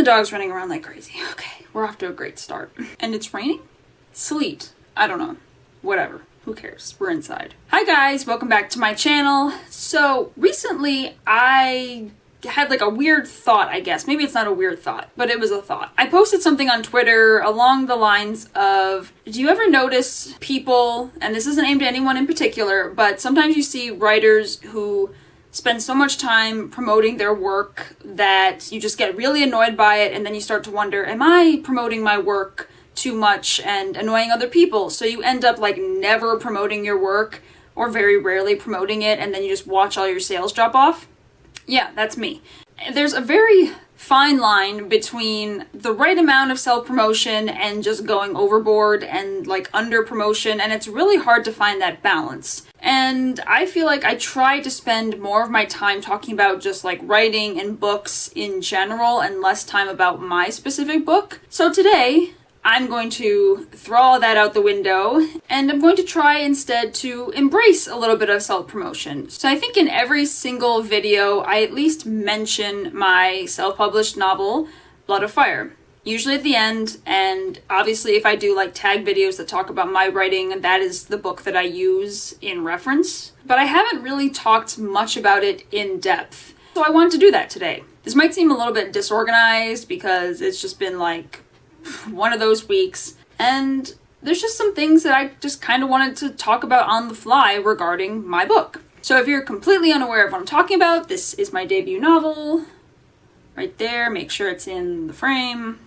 the dog's running around like crazy. Okay, we're off to a great start. And it's raining? Sleet. I don't know. Whatever. Who cares? We're inside. Hi guys, welcome back to my channel. So recently I had like a weird thought, I guess. Maybe it's not a weird thought, but it was a thought. I posted something on Twitter along the lines of, do you ever notice people, and this isn't aimed at anyone in particular, but sometimes you see writers who spend so much time promoting their work that you just get really annoyed by it, and then you start to wonder, am I promoting my work too much and annoying other people? So you end up like never promoting your work or very rarely promoting it, and then you just watch all your sales drop off. Yeah, that's me. There's a very fine line between the right amount of self-promotion and just going overboard and like under promotion, and it's really hard to find that balance. And I feel like I try to spend more of my time talking about just like writing and books in general and less time about my specific book. So today, I'm going to throw all that out the window, and I'm going to try instead to embrace a little bit of self-promotion. So I think in every single video, I at least mention my self-published novel, Blood of Fire. Usually at the end, and obviously if I do like tag videos that talk about my writing, that is the book that I use in reference. But I haven't really talked much about it in depth. So I wanted to do that today. This might seem a little bit disorganized because it's just been like one of those weeks, and there's just some things that I just kind of wanted to talk about on the fly regarding my book. So if you're completely unaware of what I'm talking about, this is my debut novel. Right there, make sure it's in the frame.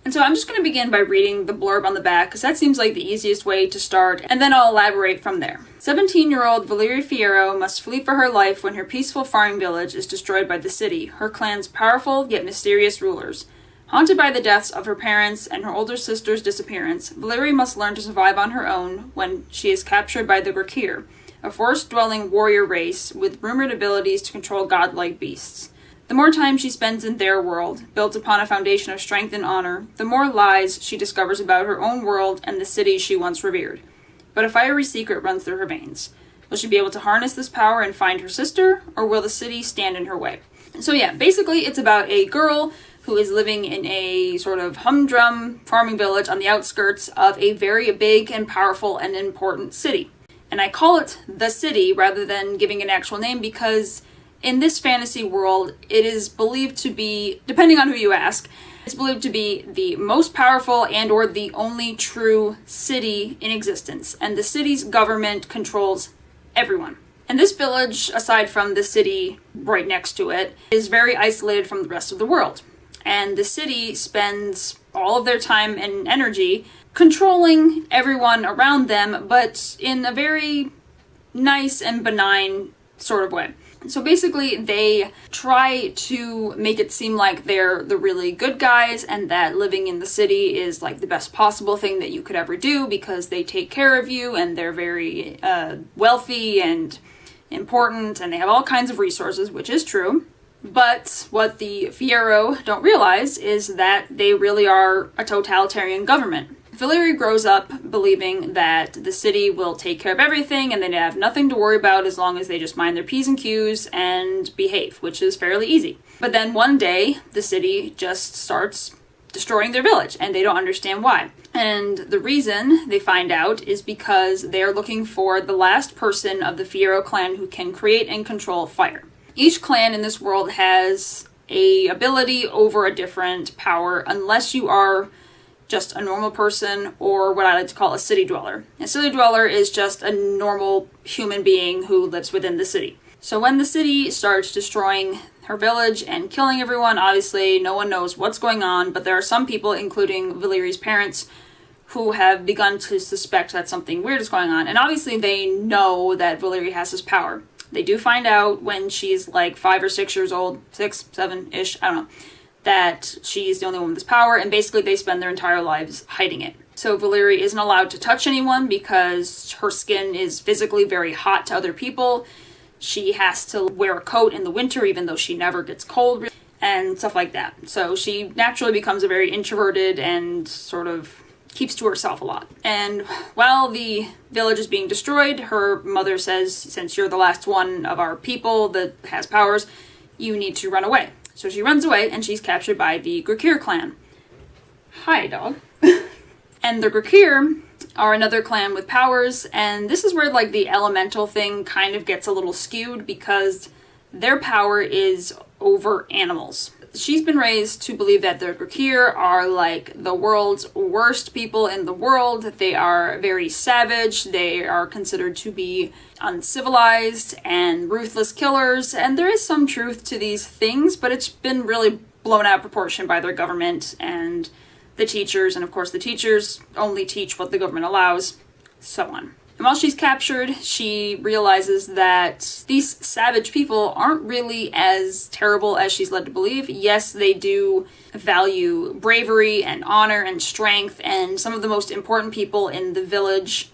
And so I'm just going to begin by reading the blurb on the back, because that seems like the easiest way to start, and then I'll elaborate from there. 17-year-old Valeria Fierro must flee for her life when her peaceful farming village is destroyed by the city, her clan's powerful yet mysterious rulers. Haunted by the deaths of her parents and her older sister's disappearance, Valeria must learn to survive on her own when she is captured by the Grakir, a forest-dwelling warrior race with rumored abilities to control godlike beasts. The more time she spends in their world, built upon a foundation of strength and honor, the more lies she discovers about her own world and the city she once revered. But a fiery secret runs through her veins. Will she be able to harness this power and find her sister, or will the city stand in her way? So yeah, basically it's about a girl who is living in a sort of humdrum farming village on the outskirts of a very big and powerful and important city. And I call it the city rather than giving an actual name because in this fantasy world, it is believed to be, depending on who you ask, it's believed to be the most powerful and or the only true city in existence. And the city's government controls everyone. And this village, aside from the city right next to it, is very isolated from the rest of the world. And the city spends all of their time and energy controlling everyone around them, but in a very nice and benign sort of way. So basically, they try to make it seem like they're the really good guys and that living in the city is like the best possible thing that you could ever do because they take care of you and they're very wealthy and important and they have all kinds of resources, which is true. But what the Fierro don't realize is that they really are a totalitarian government. Valeria grows up believing that the city will take care of everything and they have nothing to worry about as long as they just mind their P's and Q's and behave, which is fairly easy. But then one day, the city just starts destroying their village and they don't understand why. And the reason they find out is because they're looking for the last person of the Fierro clan who can create and control fire. Each clan in this world has an ability over a different power unless you are just a normal person or what I like to call a city dweller. A city dweller is just a normal human being who lives within the city. So when the city starts destroying her village and killing everyone, obviously no one knows what's going on, but there are some people, including Valeria's parents, who have begun to suspect that something weird is going on. And obviously they know that Valeria has this power. They do find out when she's like 5 or 6 years old, 6, 7-ish, I don't know, that she's the only one with this power, and basically they spend their entire lives hiding it. So Valeria isn't allowed to touch anyone because her skin is physically very hot to other people. She has to wear a coat in the winter even though she never gets cold, and stuff like that. So she naturally becomes a very introverted and sort of keeps to herself a lot. And while the village is being destroyed, her mother says, since you're the last one of our people that has powers, you need to run away. So she runs away, and she's captured by the Grakir clan. Hi, dog. And the Grakir are another clan with powers, and this is where, like, the elemental thing kind of gets a little skewed, because their power is over animals. She's been raised to believe that the Grakir are, like, the world's worst people in the world. They are very savage. They are considered to be uncivilized and ruthless killers, and there is some truth to these things, but it's been really blown out of proportion by their government and the teachers, and of course the teachers only teach what the government allows, so on. And while she's captured, she realizes that these savage people aren't really as terrible as she's led to believe. Yes, they do value bravery and honor and strength, and some of the most important people in the village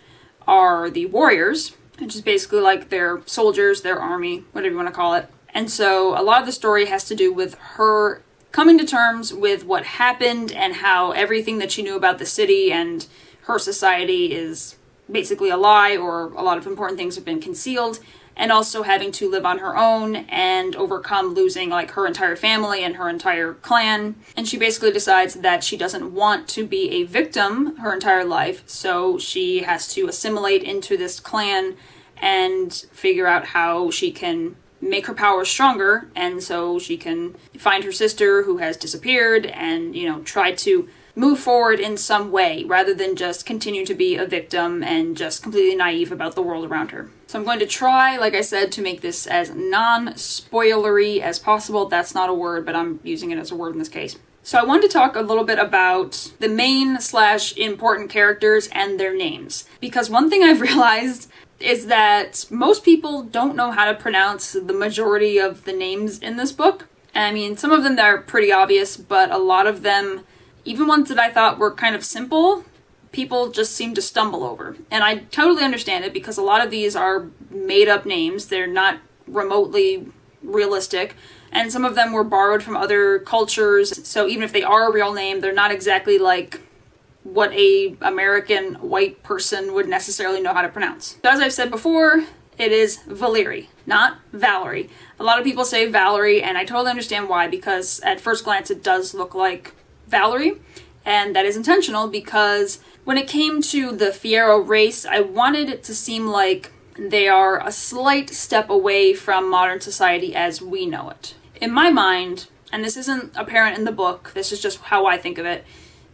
are the warriors, which is basically like their soldiers, their army, whatever you want to call it. And so a lot of the story has to do with her coming to terms with what happened and how everything that she knew about the city and her society is basically a lie, or a lot of important things have been concealed, and also having to live on her own and overcome losing, like, her entire family and her entire clan. And she basically decides that she doesn't want to be a victim her entire life, so she has to assimilate into this clan and figure out how she can make her power stronger, and so she can find her sister who has disappeared and, you know, try to move forward in some way rather than just continue to be a victim and just completely naive about the world around her. So I'm going to try, like I said, to make this as non-spoilery as possible. That's not a word, but I'm using it as a word in this case. So I wanted to talk a little bit about the main/important characters and their names, because one thing I've realized is that most people don't know how to pronounce the majority of the names in this book. I mean, some of them are pretty obvious, but a lot of them, even ones that I thought were kind of simple, people just seem to stumble over. And I totally understand it, because a lot of these are made-up names. They're not remotely realistic. And some of them were borrowed from other cultures. So even if they are a real name, they're not exactly like what a American white person would necessarily know how to pronounce. So as I've said before, it is Valyrie, not Valerie. A lot of people say Valerie, and I totally understand why, because at first glance it does look like Valerie, and that is intentional, because when it came to the Fierro race, I wanted it to seem like they are a slight step away from modern society as we know it. In my mind, and this isn't apparent in the book, this is just how I think of it,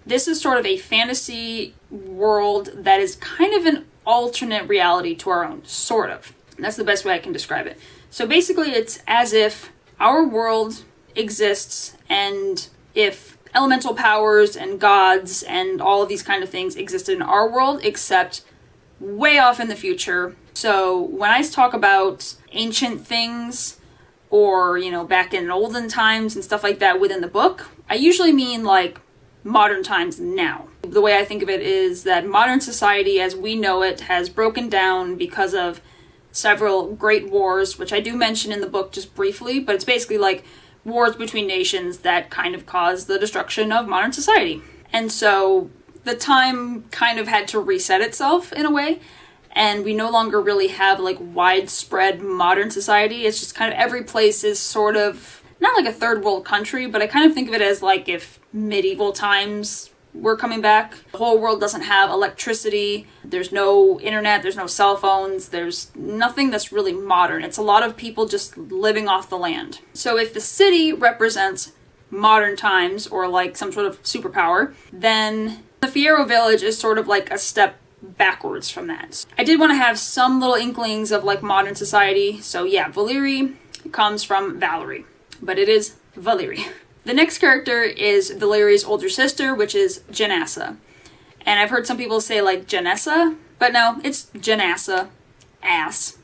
this is sort of a fantasy world that is kind of an alternate reality to our own, sort of. And that's the best way I can describe it. So basically it's as if our world exists, and if elemental powers and gods and all of these kind of things existed in our world, except way off in the future. So when I talk about ancient things, or, you know, back in olden times and stuff like that within the book, I usually mean like modern times now. The way I think of it is that modern society as we know it has broken down because of several great wars, which I do mention in the book just briefly, but it's basically like wars between nations that kind of caused the destruction of modern society. And so the time kind of had to reset itself in a way, and we no longer really have like widespread modern society. It's just kind of every place is sort of not like a third world country, but I kind of think of it as like if medieval times were coming back. The whole world doesn't have electricity, there's no internet, there's no cell phones, there's nothing that's really modern. It's a lot of people just living off the land. So if the city represents modern times, or like some sort of superpower, then the Fierro village is sort of like a step backwards from that. I did want to have some little inklings of like modern society, so yeah, Valyrie comes from Valerie, but it is Valyrie. The next character is Valyrie's older sister, which is Janassa. And I've heard some people say like Janessa, but no, it's Janassa. Ass.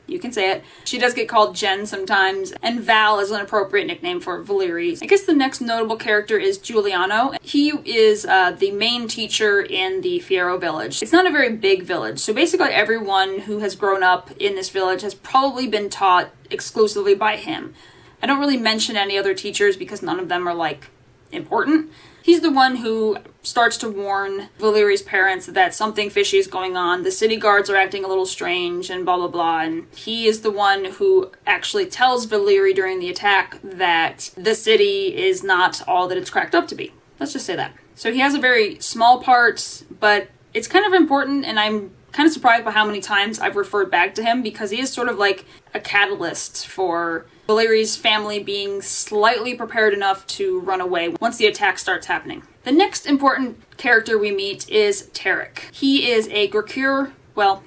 You can say it. She does get called Jen sometimes, and Val is an appropriate nickname for Valyrie. I guess the next notable character is Giuliano. He is the main teacher in the Fierro village. It's not a very big village, so basically everyone who has grown up in this village has probably been taught exclusively by him. I don't really mention any other teachers because none of them are like important. He's the one who starts to warn Valyria's parents that something fishy is going on. The city guards are acting a little strange and blah, blah, blah. And he is the one who actually tells Valyria during the attack that the city is not all that it's cracked up to be. Let's just say that. So he has a very small part, but it's kind of important, and I'm kind of surprised by how many times I've referred back to him, because he is sort of like a catalyst for Valyria's family being slightly prepared enough to run away once the attack starts happening. The next important character we meet is Tarek. He is a Gurkir, well,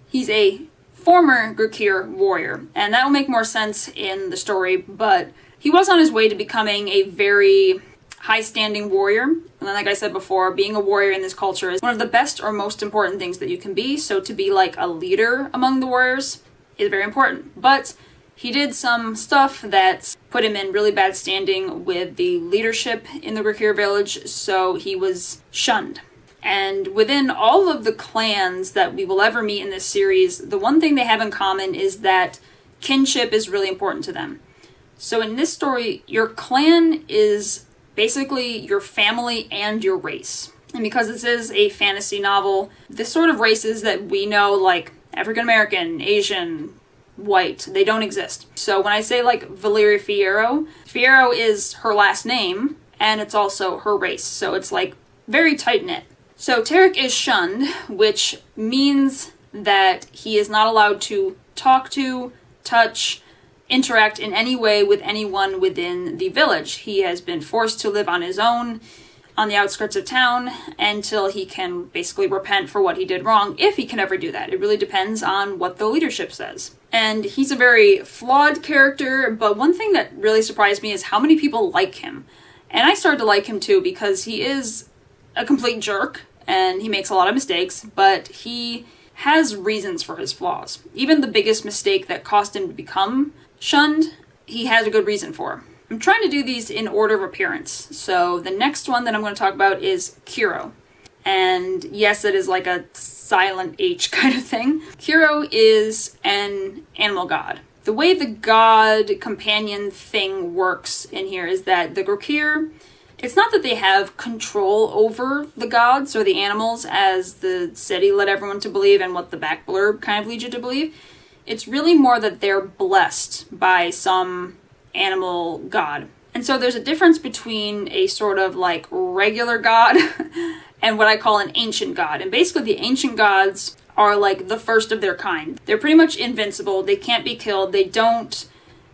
he's a former Gurkir warrior, and that will make more sense in the story, but he was on his way to becoming a very high-standing warrior. And then, like I said before, being a warrior in this culture is one of the best or most important things that you can be. So to be like a leader among the warriors is very important. But he did some stuff that put him in really bad standing with the leadership in the Gurkir village, so he was shunned. And within all of the clans that we will ever meet in this series, the one thing they have in common is that kinship is really important to them. So in this story, your clan is basically your family and your race. And because this is a fantasy novel, the sort of races that we know, like African American, Asian, white, they don't exist. So when I say like Valyria Fierro, Fierro is her last name, and it's also her race. So it's like very tight-knit. So Tarek is shunned, which means that he is not allowed to talk to, touch, interact in any way with anyone within the village. He has been forced to live on his own on the outskirts of town until he can basically repent for what he did wrong, if he can ever do that. It really depends on what the leadership says. And he's a very flawed character, but one thing that really surprised me is how many people like him. And I started to like him too, because he is a complete jerk and he makes a lot of mistakes, but he has reasons for his flaws. Even the biggest mistake that caused him to become shunned, he has a good reason for. I'm trying to do these in order of appearance. So the next one that I'm going to talk about is Kiro. And yes, it is like a silent H kind of thing. Kiro is an animal god. The way the god companion thing works in here is that the Gurkir, it's not that they have control over the gods or the animals as the city led everyone to believe and what the back blurb kind of leads you to believe. It's really more that they're blessed by some animal god. And so there's a difference between a sort of like regular god and what I call an ancient god. And basically the ancient gods are like the first of their kind. They're pretty much invincible. They can't be killed. They don't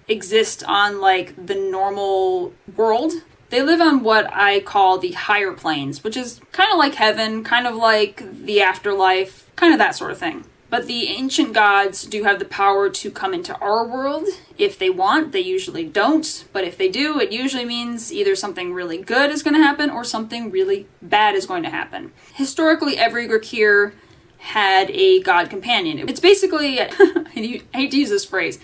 exist on like the normal world. They live on what I call the higher planes, which is kind of like heaven, kind of like the afterlife, kind of that sort of thing. But the ancient gods do have the power to come into our world if they want. They usually don't, but if they do, it usually means either something really good is going to happen or something really bad is going to happen. Historically, every Gurkir had a god companion. It's basically, I hate to use this phrase,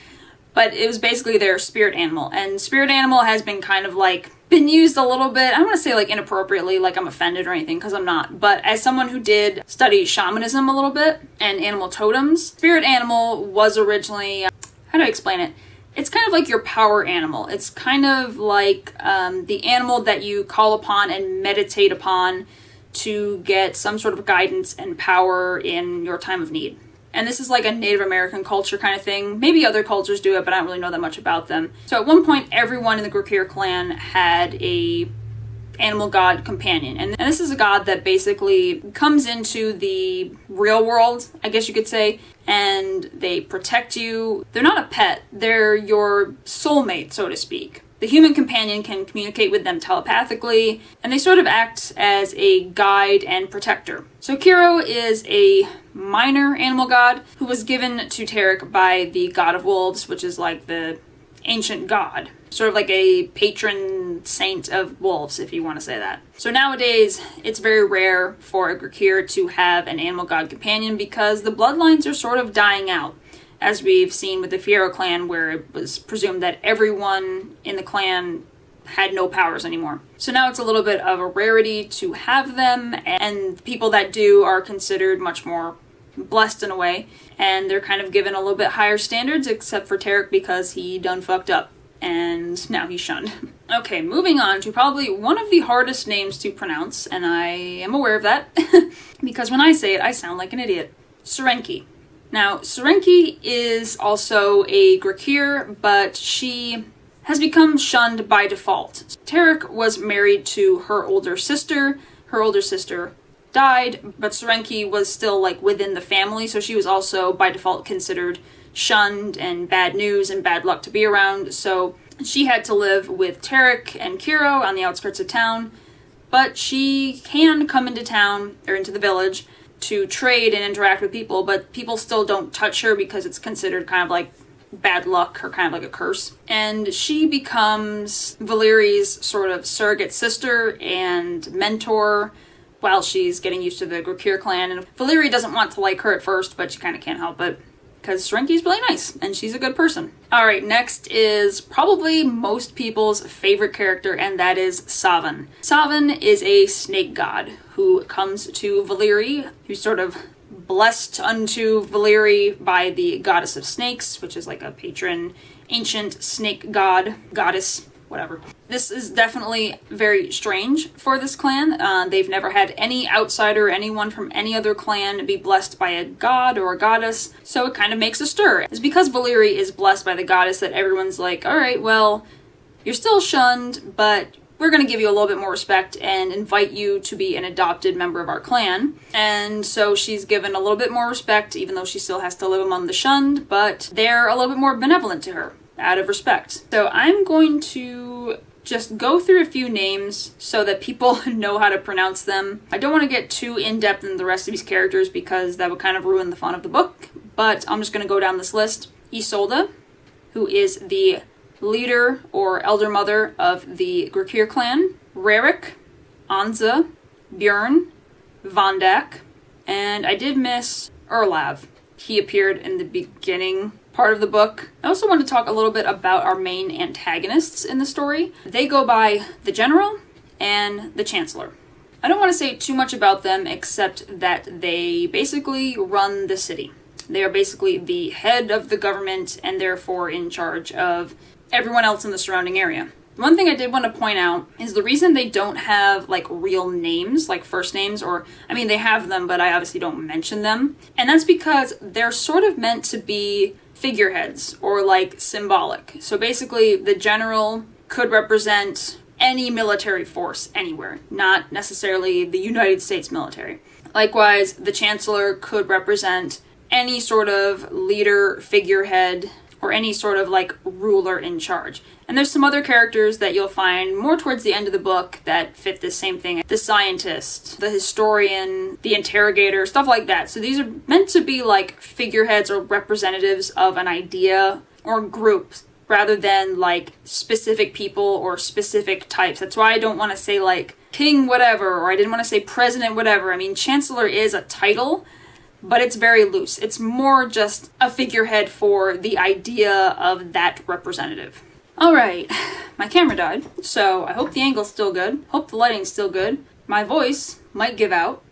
but it was basically their spirit animal. And spirit animal has been kind of like been used a little bit, I don't want to say like inappropriately, like I'm offended or anything, because I'm not, but as someone who did study shamanism a little bit and animal totems, spirit animal was originally, how do I explain it? It's kind of like your power animal. It's kind of like the animal that you call upon and meditate upon to get some sort of guidance and power in your time of need. And this is like a Native American culture kind of thing. Maybe other cultures do it, but I don't really know that much about them. So at one point, everyone in the Gurkir clan had a animal god companion. And this is a god that basically comes into the real world, I guess you could say, and they protect you. They're not a pet. They're your soulmate, so to speak. The human companion can communicate with them telepathically, and they sort of act as a guide and protector. So Kiro is a minor animal god who was given to Tarek by the god of wolves, which is like the ancient god. Sort of like a patron saint of wolves, if you want to say that. So nowadays, it's very rare for a Gurkir to have an animal god companion because the bloodlines are sort of dying out. As we've seen with the Fierro clan, where it was presumed that everyone in the clan had no powers anymore. So now it's a little bit of a rarity to have them, and people that do are considered much more blessed in a way, and they're kind of given a little bit higher standards, except for Tarek because he done fucked up. and now he's shunned. Okay, moving on to probably one of the hardest names to pronounce, and I am aware of that, because when I say it, I sound like an idiot. Serenki. Now, Serenki is also a Grakir, but she has become shunned by default. Tarek was married to her older sister. Her older sister died, but Serenki was still like within the family, so she was also by default considered shunned and bad news and bad luck to be around. So she had to live with Tarek and Kiro on the outskirts of town, but she can come into town or into the village to trade and interact with people, but people still don't touch her because it's considered kind of like bad luck or kind of like a curse. And she becomes Valeri's sort of surrogate sister and mentor while she's getting used to the Grakir clan. And Valeri doesn't want to like her at first, but she kind of can't help it because Serenki's really nice and she's a good person. Alright, next is probably most people's favorite character, and that is Savan. Savan is a snake god who comes to Valeri, who's sort of blessed unto Valeri by the goddess of snakes, which is like a patron, ancient snake goddess, whatever. This is definitely very strange for this clan. They've never had any outsider, anyone from any other clan be blessed by a god or a goddess, so it kind of makes a stir. It's because Valeri is blessed by the goddess that everyone's like, alright, well, you're still shunned, but we're going to give you a little bit more respect and invite you to be an adopted member of our clan. And so she's given a little bit more respect, even though she still has to live among the shunned, but they're a little bit more benevolent to her out of respect. So I'm going to just go through a few names so that people know how to pronounce them. I don't want to get too in-depth in the rest of these characters because that would kind of ruin the fun of the book, but I'm just going to go down this list. Isolde, who is the leader or elder mother of the Grakir clan. Rarik, Anza, Björn, Vondak, and I did miss Erlav. He appeared in the beginning part of the book. I also want to talk a little bit about our main antagonists in the story. They go by the General and the Chancellor. I don't want to say too much about them except that they basically run the city. They are basically the head of the government and therefore in charge of everyone else in the surrounding area. One thing I did want to point out is the reason they don't have like real names, like first names, or I mean they have them, but I obviously don't mention them. And that's because they're sort of meant to be figureheads or like symbolic. So basically the general could represent any military force anywhere, not necessarily the United States military. Likewise, the Chancellor could represent any sort of leader, figurehead, or any sort of like ruler in charge. And there's some other characters that you'll find more towards the end of the book that fit this same thing. The scientist, the historian, the interrogator, stuff like that. So these are meant to be like figureheads or representatives of an idea or group rather than like specific people or specific types. That's why I don't want to say like king whatever, or I didn't want to say president whatever. I mean, chancellor is a title, but it's very loose. It's more just a figurehead for the idea of that representative. Alright, my camera died, so I hope the angle's still good. Hope the lighting's still good. My voice might give out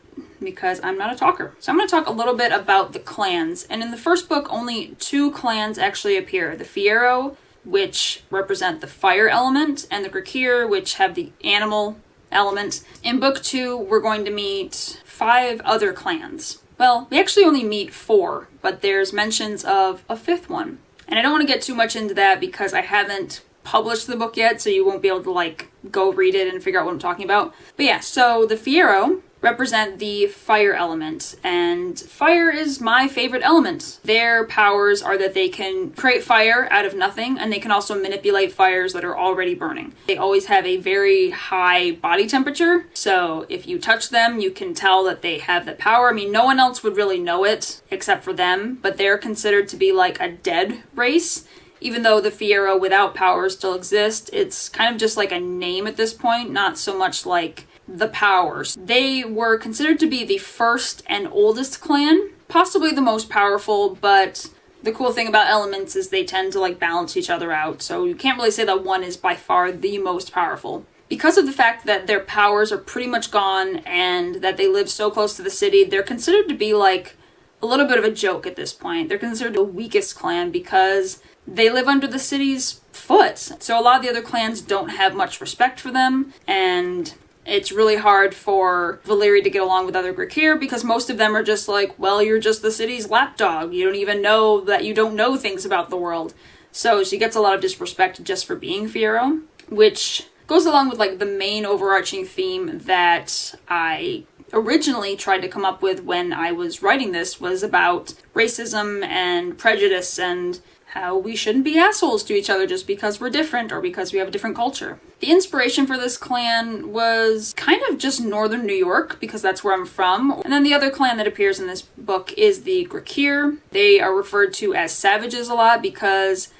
because I'm not a talker. So I'm going to talk a little bit about the clans. And in the first book, only 2 clans actually appear. The Fiero, which represent the fire element, and the Grakir, which have the animal element. In book 2, we're going to meet 5 other clans. Well, we actually only meet 4, but there's mentions of a 5th one. And I don't want to get too much into that because I haven't published the book yet, so you won't be able to like go read it and figure out what I'm talking about. But yeah, so the Fiero represent the fire element, and fire is my favorite element. Their powers are that they can create fire out of nothing, and they can also manipulate fires that are already burning. They always have a very high body temperature, so if you touch them, you can tell that they have the power. I mean, no one else would really know it except for them, but they're considered to be like a dead race. Even though the Fiero without power still exist, it's kind of just like a name at this point, not so much like the powers. They were considered to be the first and oldest clan, possibly the most powerful, but the cool thing about elements is they tend to like balance each other out, so you can't really say that one is by far the most powerful. Because of the fact that their powers are pretty much gone and that they live so close to the city, they're considered to be like a little bit of a joke at this point. They're considered the weakest clan because they live under the city's foot. So a lot of the other clans don't have much respect for them, and it's really hard for Valyria to get along with other Grekir because most of them are just like, well, you're just the city's lapdog. You don't even know that you don't know things about the world. So she gets a lot of disrespect just for being Fiero, which goes along with like the main overarching theme that I originally tried to come up with when I was writing this, was about racism and prejudice and how we shouldn't be assholes to each other just because we're different or because we have a different culture. The inspiration for this clan was kind of just northern New York, because that's where I'm from. And then the other clan that appears in this book is the Grekir. They are referred to as savages a lot because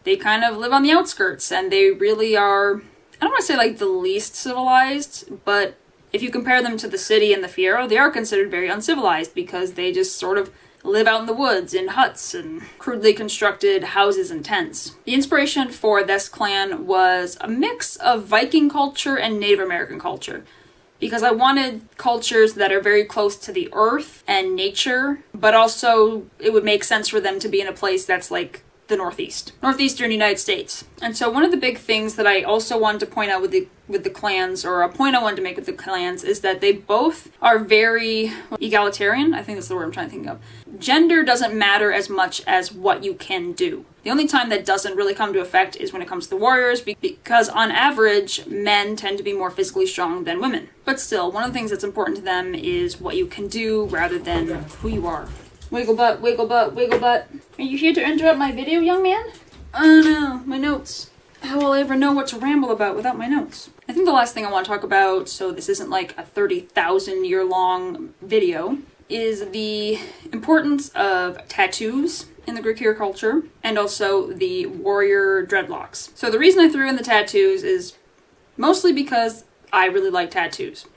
they kind of live on the outskirts, and they really are, I don't want to say like the least civilized, but if you compare them to the city and the Fiero, they are considered very uncivilized because they just sort of live out in the woods in huts and crudely constructed houses and tents. The inspiration for this clan was a mix of Viking culture and Native American culture, because I wanted cultures that are very close to the earth and nature, but also it would make sense for them to be in a place that's like the northeastern United States. And so one of the big things that I also wanted to point out with the clans, or a point I wanted to make with the clans, is that they both are very egalitarian. I think that's the word I'm trying to think of. Gender doesn't matter as much as what you can do. The only time that doesn't really come to effect is when it comes to warriors, because on average, men tend to be more physically strong than women. But still, one of the things that's important to them is what you can do rather than who you are. Wiggle butt, wiggle butt, wiggle butt. Are you here to interrupt my video, young man? Oh no, my notes. How will I ever know what to ramble about without my notes? I think the last thing I want to talk about, so this isn't like a 30,000 year long video, is the importance of tattoos in the Grekir culture, and also the warrior dreadlocks. So the reason I threw in the tattoos is mostly because I really like tattoos.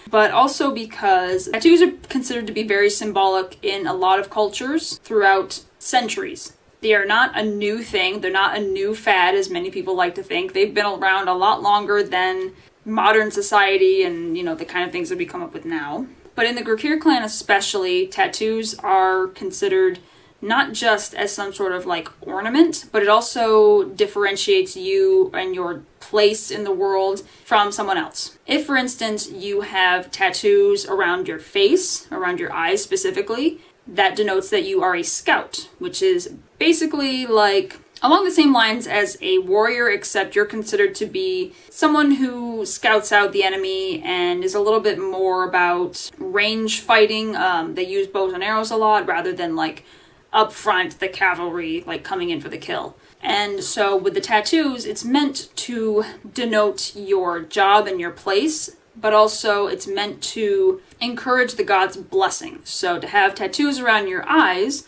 But also because tattoos are considered to be very symbolic in a lot of cultures throughout centuries. They are not a new thing. They're not a new fad, as many people like to think. They've been around a lot longer than modern society and, you know, the kind of things that we come up with now. But in the Grekir clan especially, tattoos are considered not just as some sort of like ornament, but it also differentiates you and your place in the world from someone else. If, for instance, you have tattoos around your face, around your eyes specifically, that denotes that you are a scout, which is basically like along the same lines as a warrior, except you're considered to be someone who scouts out the enemy and is a little bit more about range fighting. They use bows and arrows a lot rather than like up front, the cavalry, like coming in for the kill. And so with the tattoos, it's meant to denote your job and your place, but also it's meant to encourage the gods' blessing. So to have tattoos around your eyes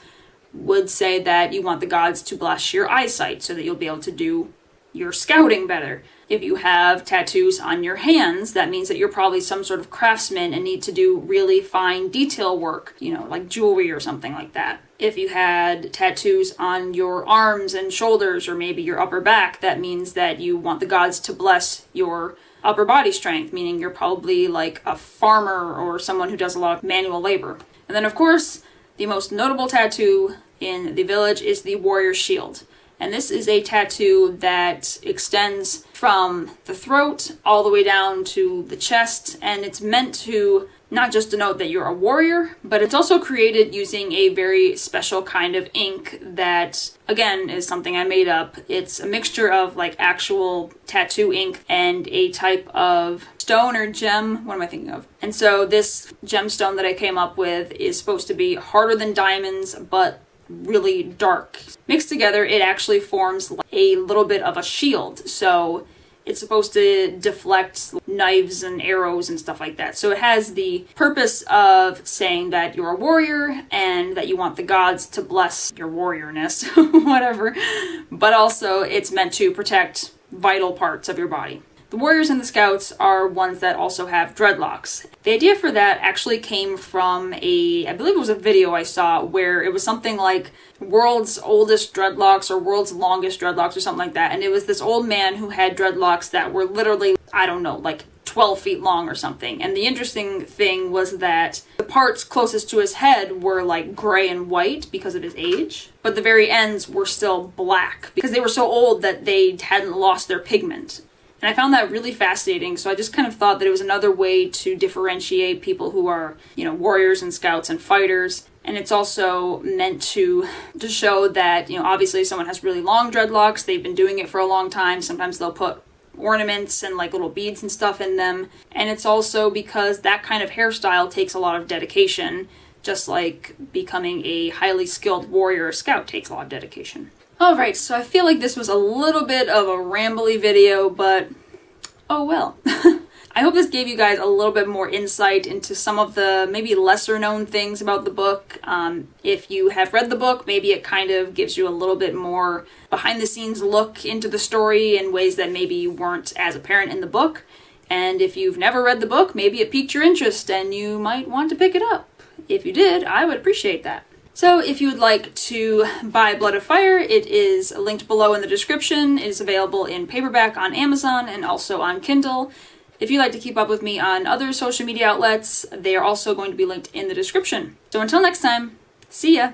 would say that you want the gods to bless your eyesight so that you'll be able to do your scouting better. If you have tattoos on your hands, that means that you're probably some sort of craftsman and need to do really fine detail work, you know, like jewelry or something like that. If you had tattoos on your arms and shoulders, or maybe your upper back, that means that you want the gods to bless your upper body strength, meaning you're probably like a farmer or someone who does a lot of manual labor. And then, of course, the most notable tattoo in the village is the warrior shield. And this is a tattoo that extends from the throat all the way down to the chest, and it's meant to not just denote that you're a warrior, but it's also created using a very special kind of ink that, again, is something I made up. It's a mixture of like actual tattoo ink and a type of stone or gem. What am I thinking of? And so this gemstone that I came up with is supposed to be harder than diamonds, but really dark. Mixed together, it actually forms a little bit of a shield. So it's supposed to deflect knives and arrows and stuff like that. So it has the purpose of saying that you're a warrior and that you want the gods to bless your warriorness, whatever. But also it's meant to protect vital parts of your body. The Warriors and the Scouts are ones that also have dreadlocks. The idea for that actually came from I believe it was a video I saw where it was something like world's oldest dreadlocks or world's longest dreadlocks or something like that. And it was this old man who had dreadlocks that were literally, I don't know, like 12 feet long or something. And the interesting thing was that the parts closest to his head were like gray and white because of his age, but the very ends were still black because they were so old that they hadn't lost their pigment. And I found that really fascinating, so I just kind of thought that it was another way to differentiate people who are, warriors and scouts and fighters. And it's also meant to show that, obviously if someone has really long dreadlocks, they've been doing it for a long time. Sometimes they'll put ornaments and like little beads and stuff in them. And it's also because that kind of hairstyle takes a lot of dedication, just like becoming a highly skilled warrior or scout takes a lot of dedication. Alright, so I feel like this was a little bit of a rambly video, but oh well. I hope this gave you guys a little bit more insight into some of the maybe lesser known things about the book. If you have read the book, maybe it kind of gives you a little bit more behind the scenes look into the story in ways that maybe weren't as apparent in the book. And if you've never read the book, maybe it piqued your interest and you might want to pick it up. If you did, I would appreciate that. So if you would like to buy Blood of Fire, it is linked below in the description. It is available in paperback on Amazon and also on Kindle. If you'd like to keep up with me on other social media outlets, they are also going to be linked in the description. So until next time, see ya!